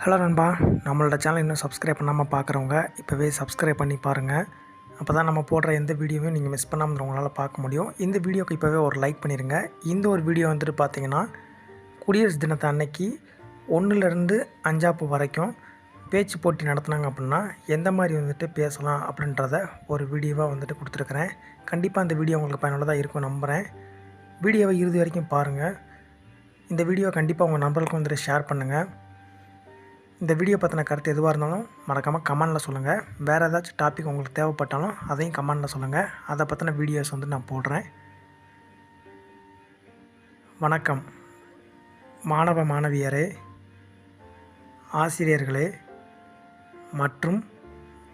Hello நண்பா, நம்மளோட channel இன்னும் சப்ஸ்கிரைப் பண்ணாமல் பார்க்குறவங்க இப்போவே சப்ஸ்கிரைப் பண்ணி பாருங்கள். அப்போ தான் நம்ம போடுற எந்த வீடியோவையும் நீங்கள் மிஸ் பண்ணாமல் உங்களால் பார்க்க முடியும். இந்த வீடியோக்கு இப்போவே ஒரு லைக் பண்ணிடுங்க. இந்த ஒரு வீடியோ வந்துட்டு பார்த்தீங்கன்னா, குடியரசு தினத்தை அன்னைக்கு 1லேருந்து 5 வரைக்கும் பேச்சு போட்டி நடத்துனாங்க அப்படின்னா எந்த மாதிரி வந்துட்டு பேசலாம் அப்படின்றத ஒரு வீடியோவாக வந்துட்டு கொடுத்துருக்குறேன். கண்டிப்பாக அந்த வீடியோ உங்களுக்கு பயனுள்ளதாக இருக்கும் நம்புகிறேன். வீடியோவை இறுதி வரைக்கும் பாருங்கள். இந்த வீடியோ கண்டிப்பாக உங்கள் நண்பர்களுக்கும் வந்துட்டு ஷேர் பண்ணுங்கள். இந்த வீடியோ பற்றின கருத்து எதுவாக இருந்தாலும் மறக்காமல் கமெண்டில் சொல்லுங்கள். வேறு ஏதாச்சும் டாபிக் உங்களுக்கு தேவைப்பட்டாலும் அதையும் கமெண்டில் சொல்லுங்கள். அதை பற்றின வீடியோஸ் வந்து நான் போடுறேன். வணக்கம் மாணவ மாணவியரே, ஆசிரியர்களே மற்றும்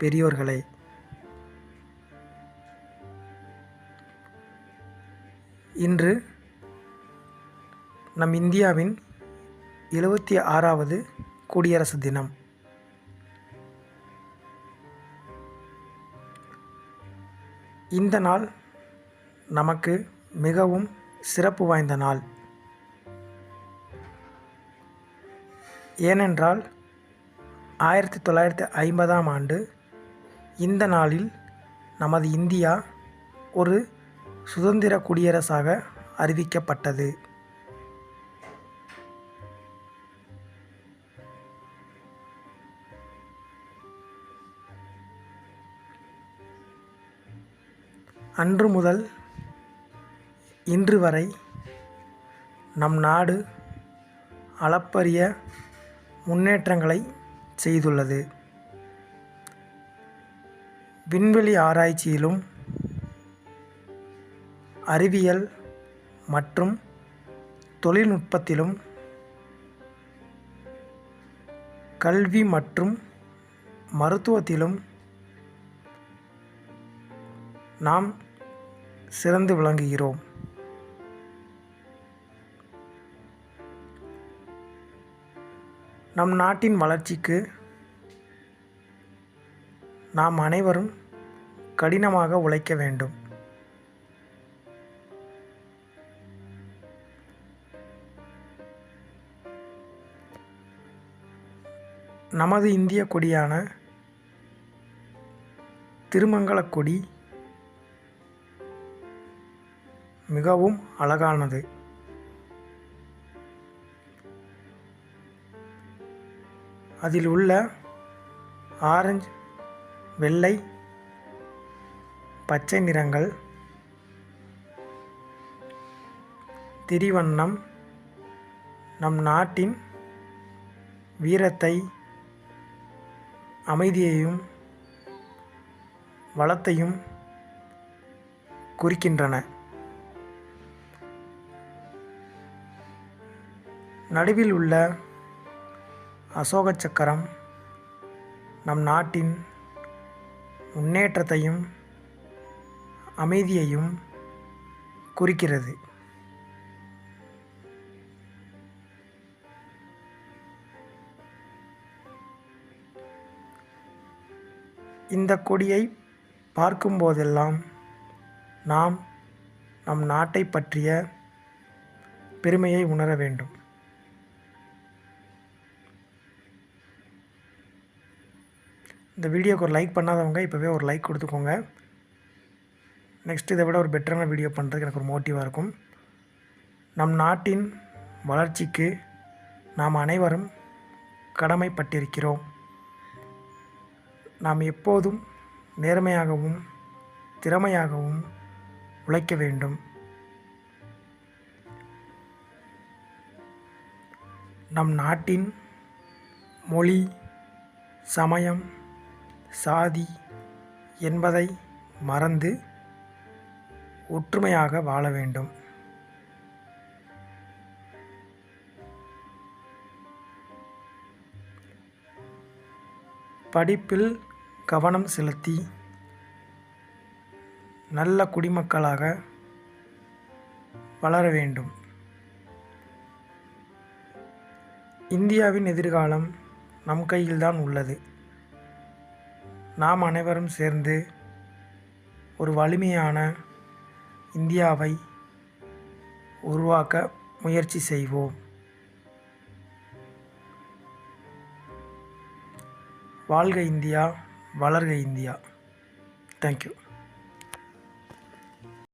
பெரியோர்களே. இன்று நம் இந்தியாவின் 76வது குடியரசு தினம். இந்த நாள் நமக்கு மிகவும் சிறப்பு வாய்ந்த நாள். ஏனென்றால் 1950ஆம் ஆண்டு இந்த நாளில் நமது இந்தியா ஒரு சுதந்திர குடியரசாக அறிவிக்கப்பட்டது. அன்று முதல் இன்று வரை நம் நாடு அளப்பரிய முன்னேற்றங்களை செய்துள்ளது. விண்வெளி ஆராய்ச்சியிலும் அறிவியல் மற்றும் தொழில்நுட்பத்திலும் கல்வி மற்றும் மருத்துவத்திலும் நாம் சிறந்து விளங்குகிறோம். நம் நாட்டின் வளர்ச்சிக்கு நாம் அனைவரும் கடினமாக உழைக்க வேண்டும். நமது இந்திய கொடியான திருமங்கலக் கொடி மிகவும் அழகானது. அதில் உள்ள ஆரஞ்சு, வெள்ளை, பச்சை நிறங்கள் திரிவண்ணம் நம் நாட்டின் வீரத்தை, அமைதியையும் வளத்தையும் குறிக்கின்றன. நடுவில் உள்ள அசோக சக்கரம் நம் நாட்டின் முன்னேற்றத்தையும் அமைதியையும் குறிக்கிறது. இந்த கொடியை பார்க்கும்போதெல்லாம் நாம் நம் நாட்டை பற்றிய பெருமையை உணர வேண்டும். இந்த வீடியோக்கு ஒரு லைக் பண்ணாதவங்க இப்போவே ஒரு லைக் கொடுத்துக்கோங்க. நெக்ஸ்ட் இதை விட ஒரு பெட்டரான வீடியோ பண்ணுறதுக்கு எனக்கு ஒரு மோட்டிவாக இருக்கும். நம் நாட்டின் வளர்ச்சிக்கு நாம் அனைவரும் கடமைப்பட்டிருக்கிறோம். நாம் எப்போதும் நேர்மையாகவும் திறமையாகவும் உழைக்க வேண்டும். நம் நாட்டின் மொழி, சமயம், சாதி என்பதை மறந்து ஒற்றுமையாக வாழ வேண்டும். படிப்பில் கவனம் செலுத்தி நல்ல குடிமக்களாக வளர வேண்டும். இந்தியாவின் எதிர்காலம் நம் கையில்தான் உள்ளது. நாம் அனைவரும் சேர்ந்து ஒரு வலிமையான இந்தியாவை உருவாக்க முயற்சி செய்வோம். வாழ்க இந்தியா, வளர்க இந்தியா. தேங்க்யூ.